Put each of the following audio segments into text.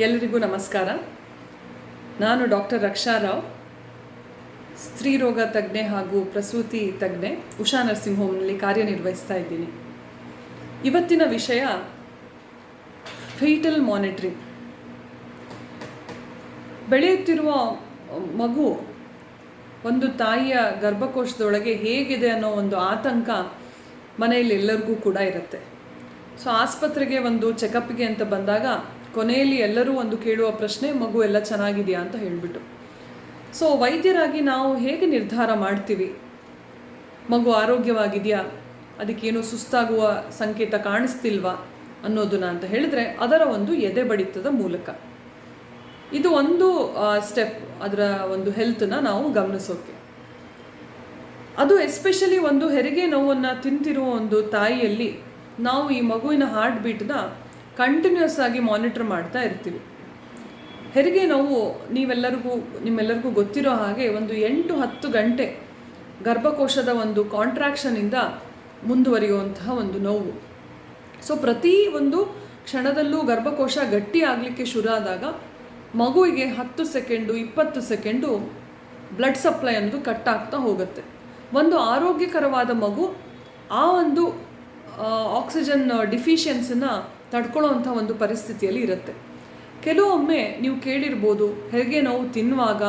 ಎಲ್ಲರಿಗೂ ನಮಸ್ಕಾರ. ನಾನು ಡಾಕ್ಟರ್ ರಕ್ಷಾ ರಾವ್, ಸ್ತ್ರೀರೋಗ ತಜ್ಞೆ ಹಾಗೂ ಪ್ರಸೂತಿ ತಜ್ಞೆ, ಉಷಾ ನರ್ಸಿಂಗ್ ಹೋಮ್ನಲ್ಲಿ ಕಾರ್ಯನಿರ್ವಹಿಸ್ತಾ ಇದ್ದೀನಿ. ಇವತ್ತಿನ ವಿಷಯ ಫೀಟಲ್ ಮಾನಿಟರಿಂಗ್. ಬೆಳೆಯುತ್ತಿರುವ ಮಗು ಒಂದು ತಾಯಿಯ ಗರ್ಭಕೋಶದೊಳಗೆ ಹೇಗಿದೆ ಅನ್ನೋ ಒಂದು ಆತಂಕ ಮನೆಯಲ್ಲಿ ಎಲ್ಲರಿಗೂ ಕೂಡ ಇರುತ್ತೆ. ಸೊ ಆಸ್ಪತ್ರೆಗೆ ಒಂದು ಚೆಕಪ್ಗೆ ಅಂತ ಬಂದಾಗ ಕೊನೆಯಲ್ಲಿ ಎಲ್ಲರೂ ಒಂದು ಕೇಳುವ ಪ್ರಶ್ನೆ, ಮಗು ಎಲ್ಲ ಚೆನ್ನಾಗಿದೆಯಾ ಅಂತ ಹೇಳಿಬಿಟ್ಟು. ಸೊ ವೈದ್ಯರಾಗಿ ನಾವು ಹೇಗೆ ನಿರ್ಧಾರ ಮಾಡ್ತೀವಿ ಮಗು ಆರೋಗ್ಯವಾಗಿದೆಯಾ, ಅದಕ್ಕೇನು ಸುಸ್ತಾಗುವ ಸಂಕೇತ ಕಾಣಿಸ್ತಿಲ್ವಾ ಅನ್ನೋದನ್ನ ಅಂತ ಹೇಳಿದ್ರೆ, ಅದರ ಒಂದು ಎದೆ ಬಡಿತದ ಮೂಲಕ. ಇದು ಒಂದು ಸ್ಟೆಪ್, ಅದರ ಒಂದು ಹೆಲ್ತನ್ನ ನಾವು ಗಮನಿಸೋಕೆ. ಅದು ಎಸ್ಪೆಷಲಿ ಒಂದು ಹೆರಿಗೆ ನೋವನ್ನು ತಿಂತಿರುವ ಒಂದು ತಾಯಿಯಲ್ಲಿ ನಾವು ಈ ಮಗುವಿನ ಹಾರ್ಟ್ ಬೀಟ್ನ ಕಂಟಿನ್ಯೂಸ್ ಆಗಿ ಮಾನಿಟರ್ ಮಾಡ್ತಾ ಇರ್ತೀವಿ. ಹೆರಿಗೆ ನೋವು ನಿಮ್ಮೆಲ್ಲರಿಗೂ ಗೊತ್ತಿರೋ ಹಾಗೆ ಒಂದು 8-10 ಗಂಟೆ ಗರ್ಭಕೋಶದ ಒಂದು ಕಾಂಟ್ರಾಕ್ಷನಿಂದ ಮುಂದುವರಿಯುವಂತಹ ಒಂದು ನೋವು. ಸೊ ಪ್ರತಿ ಒಂದು ಕ್ಷಣದಲ್ಲೂ ಗರ್ಭಕೋಶ ಗಟ್ಟಿ ಆಗಲಿಕ್ಕೆ ಶುರು ಆದಾಗ ಮಗುವಿಗೆ 10 ಸೆಕೆಂಡು 20 ಸೆಕೆಂಡು ಬ್ಲಡ್ ಸಪ್ಲೈ ಅನ್ನೋದು ಕಟ್ ಆಗ್ತಾ ಹೋಗುತ್ತೆ. ಒಂದು ಆರೋಗ್ಯಕರವಾದ ಮಗು ಆ ಒಂದು ಆಕ್ಸಿಜನ್ ಡಿಫಿಷಿಯನ್ಸಿನ ತಡ್ಕೊಳ್ಳೋವಂಥ ಒಂದು ಪರಿಸ್ಥಿತಿಯಲ್ಲಿ ಇರುತ್ತೆ. ಕೆಲವೊಮ್ಮೆ ನೀವು ಕೇಳಿರ್ಬೋದು, ಹೆರಿಗೆ ನೋವು ತಿನ್ನುವಾಗ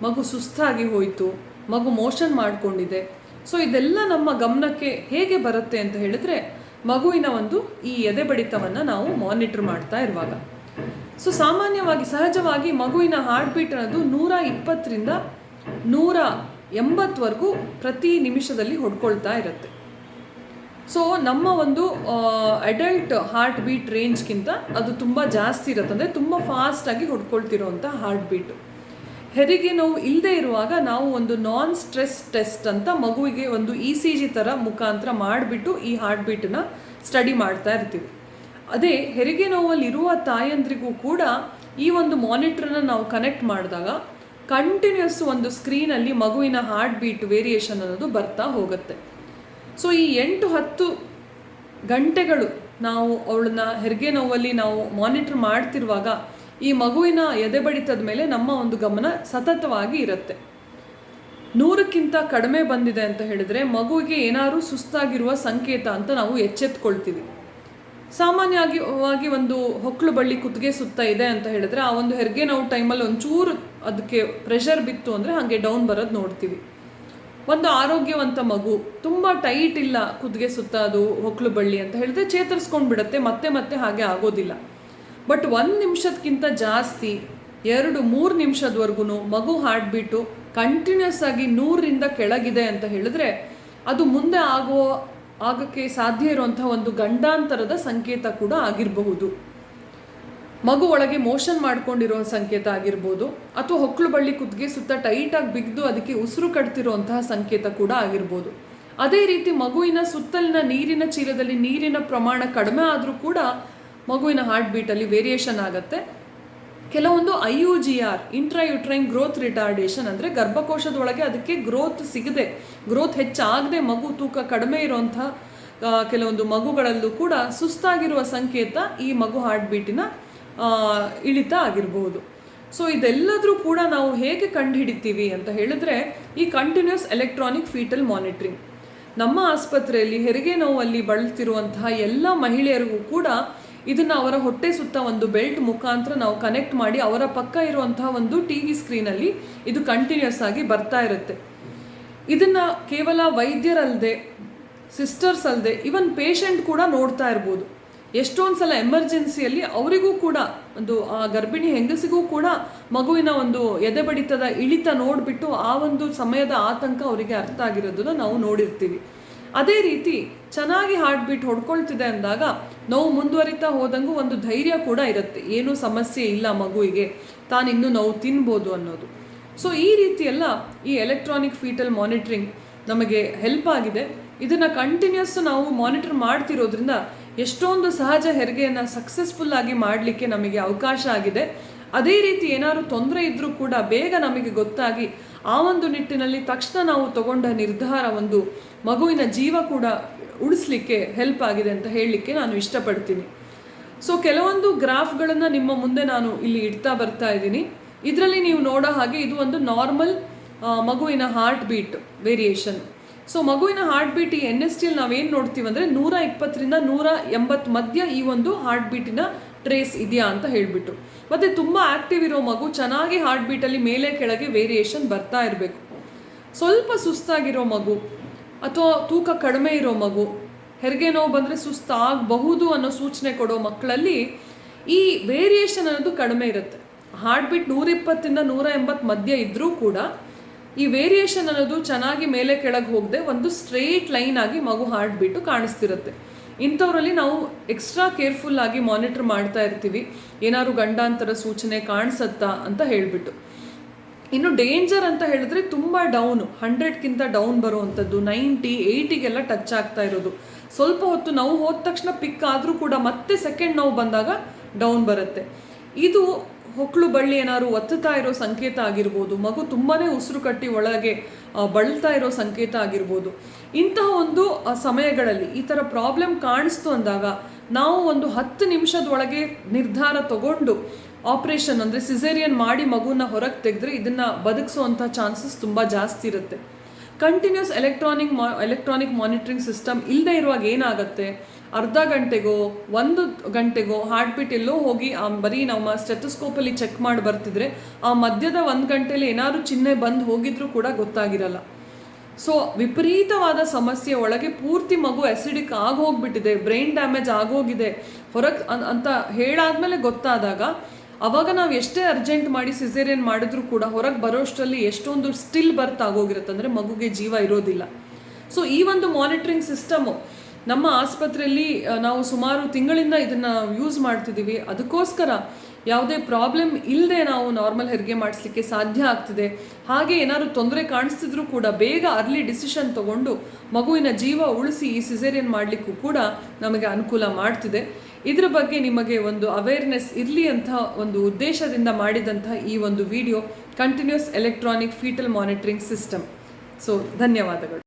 ಮಗು ಸುಸ್ತಾಗಿ ಹೋಯಿತು, ಮಗು ಮೋಷನ್ ಮಾಡಿಕೊಂಡಿದೆ. ಸೊ ಇದೆಲ್ಲ ನಮ್ಮ ಗಮನಕ್ಕೆ ಹೇಗೆ ಬರುತ್ತೆ ಅಂತ ಹೇಳಿದ್ರೆ, ಮಗುವಿನ ಒಂದು ಈ ಎದೆ ಬಡಿತವನ್ನು ನಾವು ಮಾನಿಟರ್ ಮಾಡ್ತಾ ಇರುವಾಗ. ಸೊ ಸಾಮಾನ್ಯವಾಗಿ ಸಹಜವಾಗಿ ಮಗುವಿನ ಹಾರ್ಟ್ ಬೀಟ್ ಅನ್ನೋದು 120ರಿಂದ 180ವರೆಗೂ ಪ್ರತಿ ನಿಮಿಷದಲ್ಲಿ ಹೊಡ್ಕೊಳ್ತಾ ಇರುತ್ತೆ. ಸೊ ನಮ್ಮ ಒಂದು ಅಡಲ್ಟ್ ಹಾರ್ಟ್ ಬೀಟ್ ರೇಂಜ್ಗಿಂತ ಅದು ತುಂಬ ಜಾಸ್ತಿ ಇರುತ್ತೆ, ಅಂದರೆ ತುಂಬ ಫಾಸ್ಟಾಗಿ ಹೊಡ್ಕೊಳ್ತಿರೋವಂಥ ಹಾರ್ಟ್ ಬೀಟು. ಹೆರಿಗೆ ನೋವು ಇಲ್ಲದೆ ಇರುವಾಗ ನಾವು ಒಂದು ನಾನ್ ಸ್ಟ್ರೆಸ್ ಟೆಸ್ಟ್ ಅಂತ ಮಗುವಿಗೆ ಒಂದು ECG ಥರ ಮುಖಾಂತರ ಮಾಡಿಬಿಟ್ಟು ಈ ಹಾರ್ಟ್ ಬೀಟನ್ನ ಸ್ಟಡಿ ಮಾಡ್ತಾ ಇರ್ತೀವಿ. ಅದೇ ಹೆರಿಗೆ ನೋವಲ್ಲಿರುವ ತಾಯಂದ್ರಿಗೂ ಕೂಡ ಈ ಒಂದು ಮಾನಿಟ್ರನ್ನ ನಾವು ಕನೆಕ್ಟ್ ಮಾಡಿದಾಗ ಕಂಟಿನ್ಯೂಸ್ ಒಂದು ಸ್ಕ್ರೀನಲ್ಲಿ ಮಗುವಿನ ಹಾರ್ಟ್ ಬೀಟ್ ವೇರಿಯೇಷನ್ ಅನ್ನೋದು ಬರ್ತಾ ಹೋಗುತ್ತೆ. ಸೊ ಈ 8-10 ಗಂಟೆಗಳು ನಾವು ಅವಳನ್ನ ಹೆರಿಗೆ ನೋವಲ್ಲಿ ನಾವು ಮಾನಿಟರ್ ಮಾಡ್ತಿರುವಾಗ ಈ ಮಗುವಿನ ಎದೆ ಬಡಿತದ ಮೇಲೆ ನಮ್ಮ ಒಂದು ಗಮನ ಸತತವಾಗಿ ಇರುತ್ತೆ. 100ಕ್ಕಿಂತ ಕಡಿಮೆ ಬಂದಿದೆ ಅಂತ ಹೇಳಿದ್ರೆ ಮಗುವಿಗೆ ಏನಾದರೂ ಸುಸ್ತಾಗಿರುವ ಸಂಕೇತ ಅಂತ ನಾವು ಎಚ್ಚೆತ್ಕೊಳ್ತೀವಿ. ಸಾಮಾನ್ಯವಾಗಿ ಒಂದು ಹೊಕ್ಕಳು ಬಳ್ಳಿ ಕುತ್ತಿಗೆ ಸುತ್ತ ಇದೆ ಅಂತ ಹೇಳಿದ್ರೆ ಆ ಒಂದು ಹೆರಿಗೆ ನೋವು ಟೈಮಲ್ಲಿ ಒಂಚೂರು ಅದಕ್ಕೆ ಪ್ರೆಷರ್ ಬಿತ್ತು ಅಂದರೆ ಹಾಗೆ ಡೌನ್ ಬರೋದು ನೋಡ್ತೀವಿ. ಒಂದು ಆರೋಗ್ಯವಂತ ಮಗು ತುಂಬ ಟೈಟ್ ಇಲ್ಲ ಕುತ್ತಿಗೆ ಸುತ್ತ ಅದು ಹೊಕ್ಕಳು ಬಳ್ಳಿ ಅಂತ ಹೇಳಿದ್ರೆ ಚೇತರಿಸ್ಕೊಂಡು ಬಿಡುತ್ತೆ, ಮತ್ತೆ ಹಾಗೆ ಆಗೋದಿಲ್ಲ. ಬಟ್ 1 ನಿಮಿಷಕ್ಕಿಂತ ಜಾಸ್ತಿ 2-3 ನಿಮಿಷದವರೆಗೂ ಮಗು ಹಾರ್ಟ್ ಬೀಟು ಕಂಟಿನ್ಯೂಸ್ ಆಗಿ 100ರಿಂದ ಕೆಳಗಿದೆ ಅಂತ ಹೇಳಿದ್ರೆ ಅದು ಮುಂದೆ ಆಗೋಕ್ಕೆ ಸಾಧ್ಯ ಇರುವಂಥ ಒಂದು ಗಂಡಾಂತರದ ಸಂಕೇತ ಕೂಡ ಆಗಿರಬಹುದು. ಮಗು ಒಳಗೆ ಮೋಷನ್ ಮಾಡ್ಕೊಂಡಿರೋ ಸಂಕೇತ ಆಗಿರ್ಬೋದು, ಅಥವಾ ಹೊಕ್ಕಳು ಬಳ್ಳಿ ಕುತ್ತಿಗೆ ಸುತ್ತ ಟೈಟಾಗಿ ಬಿದ್ದು ಅದಕ್ಕೆ ಉಸಿರು ಕಟ್ತಿರೋಂತಹ ಸಂಕೇತ ಕೂಡ ಆಗಿರ್ಬೋದು. ಅದೇ ರೀತಿ ಮಗುವಿನ ಸುತ್ತಲಿನ ನೀರಿನ ಚೀಲದಲ್ಲಿ ನೀರಿನ ಪ್ರಮಾಣ ಕಡಿಮೆ ಆದರೂ ಕೂಡ ಮಗುವಿನ ಹಾರ್ಟ್ ಬೀಟಲ್ಲಿ ವೇರಿಯೇಷನ್ ಆಗುತ್ತೆ. ಕೆಲವೊಂದು IUGR ಇಂಟ್ರಾಯುಟ್ರೈನ್ ಗ್ರೋತ್ ರಿಟಾರ್ಡೇಷನ್, ಅಂದರೆ ಗರ್ಭಕೋಶದೊಳಗೆ ಅದಕ್ಕೆ ಗ್ರೋತ್ ಹೆಚ್ಚಾಗದೆ ಮಗು ತೂಕ ಕಡಿಮೆ ಇರೋಂಥ ಕೆಲವೊಂದು ಮಗುಗಳಲ್ಲೂ ಕೂಡ ಸುಸ್ತಾಗಿರುವ ಸಂಕೇತ ಈ ಮಗು ಹಾರ್ಟ್ ಬೀಟಿನ ಇಳಿತ ಆಗಿರಬಹುದು. ಸೊ ಇದೆಲ್ಲದರೂ ಕೂಡ ನಾವು ಹೇಗೆ ಕಂಡುಹಿಡಿತೀವಿ ಅಂತ ಹೇಳಿದ್ರೆ, ಈ ಕಂಟಿನ್ಯೂಸ್ ಎಲೆಕ್ಟ್ರಾನಿಕ್ ಫೀಟಲ್ ಮಾನಿಟರಿಂಗ್. ನಮ್ಮ ಆಸ್ಪತ್ರೆಯಲ್ಲಿ ಹೆರಿಗೆ ನೋವಲ್ಲಿ ಬಳಲ್ತಿರುವಂತಹ ಎಲ್ಲ ಮಹಿಳೆಯರಿಗೂ ಕೂಡ ಇದನ್ನು ಅವರ ಹೊಟ್ಟೆ ಸುತ್ತ ಒಂದು ಬೆಲ್ಟ್ ಮುಖಾಂತರ ನಾವು ಕನೆಕ್ಟ್ ಮಾಡಿ ಅವರ ಪಕ್ಕ ಇರುವಂತಹ ಒಂದು TV ಸ್ಕ್ರೀನಲ್ಲಿ ಇದು ಕಂಟಿನ್ಯೂಸ್ ಆಗಿ ಬರ್ತಾ ಇರುತ್ತೆ. ಇದನ್ನು ಕೇವಲ ವೈದ್ಯರಲ್ಲದೆ, ಸಿಸ್ಟರ್ಸ್ ಅಲ್ಲದೆ, ಇವನ್ ಪೇಷಂಟ್ ಕೂಡ ನೋಡ್ತಾ ಇರ್ಬೋದು. ಎಷ್ಟೊಂದು ಸಲ ಎಮರ್ಜೆನ್ಸಿಯಲ್ಲಿ ಅವರಿಗೂ ಕೂಡ ಒಂದು ಆ ಗರ್ಭಿಣಿ ಹೆಂಗಸಿಗೂ ಕೂಡ ಮಗುವಿನ ಒಂದು ಎದೆ ಬಡಿತದ ಇಳಿತ ನೋಡಿಬಿಟ್ಟು ಆ ಒಂದು ಸಮಯದ ಆತಂಕ ಅವರಿಗೆ ಅರ್ಥ ಆಗಿರೋದನ್ನು ನಾವು ನೋಡಿರ್ತೀವಿ. ಅದೇ ರೀತಿ ಚೆನ್ನಾಗಿ ಹಾರ್ಟ್ ಬೀಟ್ ಹೊಡ್ಕೊಳ್ತಿದೆ ಅಂದಾಗ ನೋವು ಮುಂದುವರಿತಾ ಹೋದಂಗೂ ಒಂದು ಧೈರ್ಯ ಕೂಡ ಇರುತ್ತೆ, ಏನೂ ಸಮಸ್ಯೆ ಇಲ್ಲ ಮಗುವಿಗೆ, ತಾನಿನ್ನೂ ನೋವು ತಿನ್ಬೋದು ಅನ್ನೋದು. ಸೊ ಈ ರೀತಿಯೆಲ್ಲ ಈ ಎಲೆಕ್ಟ್ರಾನಿಕ್ ಫೀಟಲ್ ಮಾನಿಟರಿಂಗ್ ನಮಗೆ ಹೆಲ್ಪ್ ಆಗಿದೆ. ಇದನ್ನು ಕಂಟಿನ್ಯೂಸ್ ನಾವು ಮಾನಿಟರ್ ಮಾಡ್ತಿರೋದ್ರಿಂದ ಎಷ್ಟೊಂದು ಸಹಜ ಹೆರಿಗೆಯನ್ನು ಸಕ್ಸಸ್ಫುಲ್ಲಾಗಿ ಮಾಡಲಿಕ್ಕೆ ನಮಗೆ ಅವಕಾಶ ಆಗಿದೆ. ಅದೇ ರೀತಿ ಏನಾದರೂ ತೊಂದರೆ ಇದ್ದರೂ ಕೂಡ ಬೇಗ ನಮಗೆ ಗೊತ್ತಾಗಿ ಆ ಒಂದು ನಿಟ್ಟಿನಲ್ಲಿ ತಕ್ಷಣ ನಾವು ತಗೊಂಡ ನಿರ್ಧಾರ ಒಂದು ಮಗುವಿನ ಜೀವ ಕೂಡ ಉಳಿಸ್ಲಿಕ್ಕೆ ಹೆಲ್ಪ್ ಆಗಿದೆ ಅಂತ ಹೇಳಲಿಕ್ಕೆ ನಾನು ಇಷ್ಟಪಡ್ತೀನಿ. ಸೊ ಕೆಲವೊಂದು ಗ್ರಾಫ್ಗಳನ್ನು ನಿಮ್ಮ ಮುಂದೆ ನಾನು ಇಲ್ಲಿ ಇಡ್ತಾ ಬರ್ತಾ ಇದ್ದೀನಿ. ಇದರಲ್ಲಿ ನೀವು ನೋಡೋ ಹಾಗೆ ಇದು ಒಂದು ನಾರ್ಮಲ್ ಮಗುವಿನ ಹಾರ್ಟ್ ಬೀಟ್ ವೇರಿಯೇಷನ್. ಸೊ ಮಗುವಿನ ಹಾರ್ಟ್ ಬೀಟ್ ಈ NST ನಾವೇನು ನೋಡ್ತೀವಿ ಅಂದರೆ 120ರಿಂದ 180 ಮಧ್ಯ ಈ ಒಂದು ಹಾರ್ಟ್ ಬೀಟಿನ ಟ್ರೇಸ್ ಇದೆಯಾ ಅಂತ ಹೇಳಿಬಿಟ್ಟು. ಮತ್ತು ತುಂಬ ಆ್ಯಕ್ಟಿವ್ ಇರೋ ಮಗು ಚೆನ್ನಾಗಿ ಹಾರ್ಟ್ ಬೀಟಲ್ಲಿ ಮೇಲೆ ಕೆಳಗೆ ವೇರಿಯೇಷನ್ ಬರ್ತಾ ಇರಬೇಕು. ಸ್ವಲ್ಪ ಸುಸ್ತಾಗಿರೋ ಮಗು ಅಥವಾ ತೂಕ ಕಡಿಮೆ ಇರೋ ಮಗು, ಹೆರಿಗೆ ನೋವು ಬಂದರೆ ಸುಸ್ತಾಗಬಹುದು ಅನ್ನೋ ಸೂಚನೆ ಕೊಡೋ ಮಕ್ಕಳಲ್ಲಿ ಈ ವೇರಿಯೇಷನ್ ಅನ್ನೋದು ಕಡಿಮೆ ಇರುತ್ತೆ. ಹಾರ್ಟ್ ಬೀಟ್ 120ರಿಂದ 180 ಮಧ್ಯ ಇದ್ದರೂ ಕೂಡ ಈ ವೇರಿಯೇಷನ್ ಅನ್ನೋದು ಚೆನ್ನಾಗಿ ಮೇಲೆ ಕೆಳಗೆ ಹೋಗದೆ ಒಂದು ಸ್ಟ್ರೇಟ್ ಲೈನ್ ಆಗಿ ಮಗು ಹಾರ್ಟ್ ಬೀಟು ಕಾಣಿಸ್ತಿರುತ್ತೆ. ಇಂಥವರಲ್ಲಿ ನಾವು ಎಕ್ಸ್ಟ್ರಾ ಕೇರ್ಫುಲ್ ಆಗಿ ಮಾನಿಟರ್ ಮಾಡ್ತಾ ಇರ್ತೀವಿ, ಏನಾದ್ರು ಗಂಡಾಂತರ ಸೂಚನೆ ಕಾಣಿಸತ್ತಾ ಅಂತ ಹೇಳಿಬಿಟ್ಟು. ಇನ್ನು ಡೇಂಜರ್ ಅಂತ ಹೇಳಿದ್ರೆ ತುಂಬ ಡೌನು, 100ಕ್ಕಿಂತ ಡೌನ್ ಬರುವಂಥದ್ದು, 90, 80ಗೆಲ್ಲ ಟಚ್ ಆಗ್ತಾ ಇರೋದು. ಸ್ವಲ್ಪ ಹೊತ್ತು ನೋವು ಹೋದ ತಕ್ಷಣ ಪಿಕ್ ಆದರೂ ಕೂಡ ಮತ್ತೆ ಸೆಕೆಂಡ್ ನೋವು ಬಂದಾಗ ಡೌನ್ ಬರುತ್ತೆ. ಇದು ಹೊಕ್ಕಳು ಬಳ್ಳಿ ಏನಾದ್ರು ಒತ್ತುತ್ತಾ ಇರೋ ಸಂಕೇತ ಆಗಿರ್ಬೋದು, ಮಗು ತುಂಬಾ ಉಸಿರು ಕಟ್ಟಿ ಒಳಗೆ ಬಳಲ್ತಾ ಇರೋ ಸಂಕೇತ ಆಗಿರ್ಬೋದು. ಇಂತಹ ಒಂದು ಸಮಯಗಳಲ್ಲಿ ಈ ಥರ ಪ್ರಾಬ್ಲಮ್ ಕಾಣಿಸ್ತು ಅಂದಾಗ ನಾವು ಒಂದು 10 ನಿಮಿಷದೊಳಗೆ ನಿರ್ಧಾರ ತಗೊಂಡು ಆಪ್ರೇಷನ್ ಅಂದರೆ ಸಿಸೇರಿಯನ್ ಮಾಡಿ ಮಗುನ ಹೊರಗೆ ತೆಗೆದ್ರೆ ಇದನ್ನು ಬದುಕಿಸೋವಂಥ ಚಾನ್ಸಸ್ ತುಂಬ ಜಾಸ್ತಿ ಇರುತ್ತೆ. ಕಂಟಿನ್ಯೂಸ್ ಎಲೆಕ್ಟ್ರಾನಿಕ್ ಮಾನಿಟ್ರಿಂಗ್ ಸಿಸ್ಟಮ್ ಇಲ್ಲದೆ ಇರುವಾಗ ಏನಾಗುತ್ತೆ, ಅರ್ಧ ಗಂಟೆಗೋ 1 ಗಂಟೆಗೋ ಹಾರ್ಟ್ ಬೀಟ್ ಎಲ್ಲೋ ಹೋಗಿ ಬರೀ ನಮ್ಮ ಸ್ಟೆಥೋಸ್ಕೋಪಲ್ಲಿ ಚೆಕ್ ಮಾಡಿ ಬರ್ತಿದ್ರೆ ಆ ಮಧ್ಯದ 1 ಗಂಟೆಯಲ್ಲಿ ಏನಾದ್ರು ಚಿಹ್ನೆ ಬಂದು ಹೋಗಿದ್ರೂ ಕೂಡ ಗೊತ್ತಾಗಿರಲ್ಲ. ಸೊ ವಿಪರೀತವಾದ ಸಮಸ್ಯೆ ಒಳಗೆ ಪೂರ್ತಿ ಮಗು ಅಸಿಡಿಕ್ ಆಗೋಗ್ಬಿಟ್ಟಿದೆ, ಬ್ರೈನ್ ಡ್ಯಾಮೇಜ್ ಆಗೋಗಿದೆ ಹೊರಗೆ ಅಂತ ಹೇಳಾದ್ಮೇಲೆ ಗೊತ್ತಾದಾಗ ಅವಾಗ ನಾವು ಎಷ್ಟೇ ಅರ್ಜೆಂಟ್ ಮಾಡಿ ಸಿಸೇರಿಯನ್ ಮಾಡಿದ್ರೂ ಕೂಡ ಹೊರಗೆ ಬರೋಷ್ಟರಲ್ಲಿ ಎಷ್ಟೊಂದು ಸ್ಟಿಲ್ ಬರ್ತ್ ಆಗೋಗಿರುತ್ತೆ, ಅಂದರೆ ಮಗುಗೆ ಜೀವ ಇರೋದಿಲ್ಲ. ಸೊ ಈ ಒಂದು ಮಾನಿಟ್ರಿಂಗ್ ಸಿಸ್ಟಮು ನಮ್ಮ ಆಸ್ಪತ್ರೆಯಲ್ಲಿ ನಾವು ಸುಮಾರು ತಿಂಗಳಿಂದ ಇದನ್ನು ಯೂಸ್ ಮಾಡ್ತಿದ್ದೀವಿ. ಅದಕ್ಕೋಸ್ಕರ ಯಾವುದೇ ಪ್ರಾಬ್ಲಮ್ ಇಲ್ಲದೆ ನಾವು ನಾರ್ಮಲ್ ಹೆರಿಗೆ ಮಾಡಿಸ್ಲಿಕ್ಕೆ ಸಾಧ್ಯ ಆಗ್ತಿದೆ. ಹಾಗೆ ಏನಾದ್ರು ತೊಂದರೆ ಕಾಣಿಸ್ತಿದ್ರೂ ಕೂಡ ಬೇಗ ಅರ್ಲಿ ಡಿಸಿಷನ್ ತಗೊಂಡು ಮಗುವಿನ ಜೀವ ಉಳಿಸಿ ಈ ಸಿಸೇರಿಯನ್ ಮಾಡಲಿಕ್ಕೂ ಕೂಡ ನಮಗೆ ಅನುಕೂಲ ಮಾಡ್ತಿದೆ. ಇದರ ಬಗ್ಗೆ ನಿಮಗೆ ಒಂದು ಅವೇರ್ನೆಸ್ ಇರಲಿ ಅಂತ ಒಂದು ಉದ್ದೇಶದಿಂದ ಮಾಡಿದಂತಹ ಈ ಒಂದು video continuous electronic fetal monitoring system. So ಧನ್ಯವಾದಗಳು.